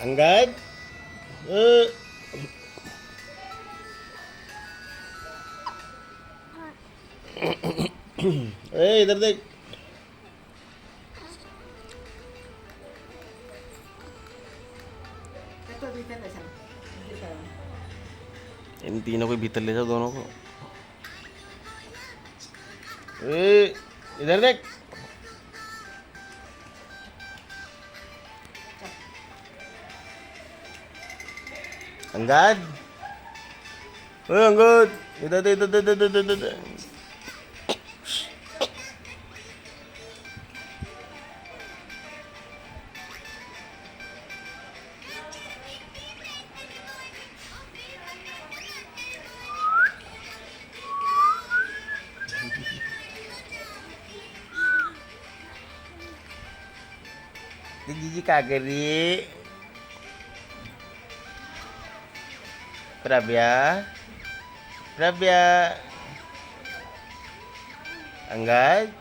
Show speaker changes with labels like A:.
A: अंगद अ, इधर देख. इन तीनों को भीतर ले जाओ दोनों को. इधर देख. अंगद अंगद इधर दे इधर दे इधर दे इधर दे. जीजी क्या कर रही है? प्रभ्या प्रभ्या अंगद